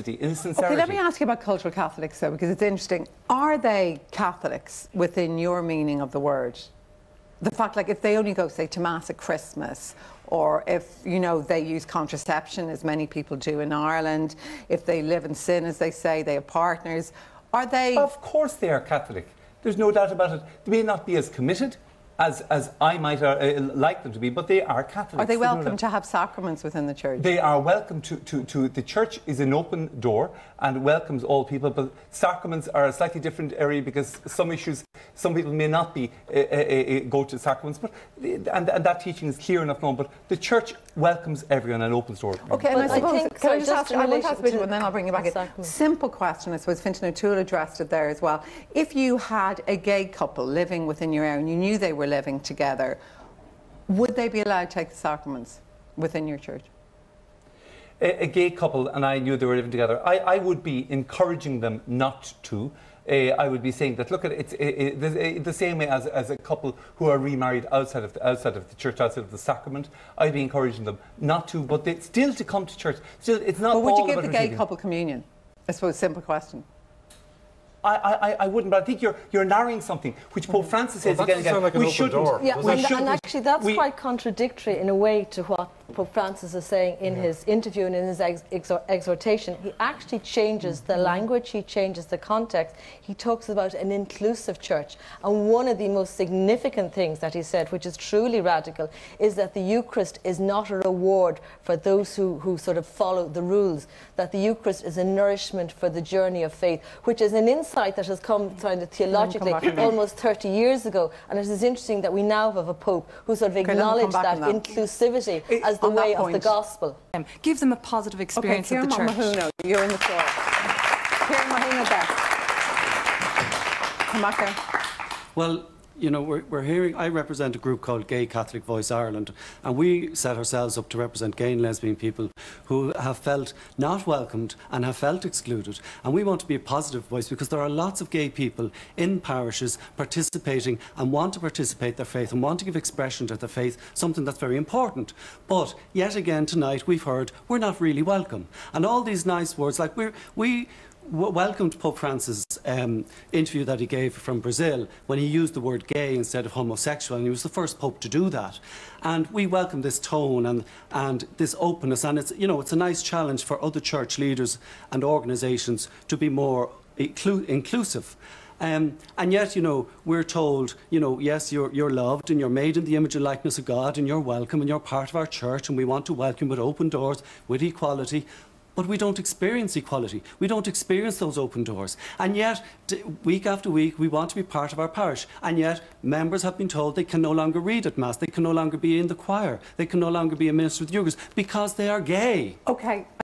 in sincerity. Okay, let me ask you about cultural Catholics, though, because it's interesting. Are they Catholics within your meaning of the word? The fact, like, if they only go, say, to Mass at Christmas, or if, you know, they use contraception, as many people do in Ireland, if they live in sin, as they say, they have partners, are they... Of course they are Catholic. There's no doubt about it. They may not be as committed as I might like them to be, but they are Catholics. Are they welcome to have sacraments within the church? They are welcome to the church is an open door and welcomes all people, but sacraments are a slightly different area because some issues, some people may not be go to sacraments, but and that teaching is clear enough known, but the church welcomes everyone and opens doors. Okay, and I suppose, can I just ask, I want to ask Bishop and then I'll bring you back in. Simple question, I suppose Fintan O'Toole addressed it there as well. If you had a gay couple living within your area and you knew they were living together, would they be allowed to take the sacraments within your church? A gay couple and I knew they were living together, I would be encouraging them not to. I would be saying that, look, it's the same way as a couple who are remarried outside of the church, outside of the sacrament. I'd be encouraging them not to, but still to come to church. Still, it's not. But would you give the gay couple communion? I suppose, simple question. I wouldn't, but I think you're narrowing something, which Pope Francis says again and again. Like we shouldn't. Yeah, and actually that's quite contradictory in a way to what Pope Francis is saying in his interview and in his exhortation. He actually changes the language, he changes the context. He talks about an inclusive church. And one of the most significant things that he said, which is truly radical, is that the Eucharist is not a reward for those who sort of follow the rules, that the Eucharist is a nourishment for the journey of faith, which is an insight that has come kind of theologically almost 30 years ago. And it is interesting that we now have a Pope who sort of acknowledged that inclusivity as the way of the gospel. Give them a positive experience of the church. Mahuna, you're in the floor. Kieran Mahuna there. Come back there. Well, you know, we're hearing, I represent a group called Gay Catholic Voice Ireland, and we set ourselves up to represent gay and lesbian people who have felt not welcomed and have felt excluded. And we want to be a positive voice because there are lots of gay people in parishes participating and want to participate their faith and want to give expression to their faith, something that's very important. But yet again tonight we've heard we're not really welcome. And all these nice words, like we welcomed Pope Francis' interview that he gave from Brazil when he used the word gay instead of homosexual, and he was the first Pope to do that. And we welcome this tone and this openness, and it's, you know, it's a nice challenge for other church leaders and organisations to be more inclusive. And yet, you know, we're told, you know, yes, you're loved and you're made in the image and likeness of God and you're welcome and you're part of our church and we want to welcome with open doors, with equality. But we don't experience equality. We don't experience those open doors. And yet, week after week, we want to be part of our parish. And yet, members have been told they can no longer read at Mass. They can no longer be in the choir. They can no longer be a minister of the Eucharist because they are gay. Okay.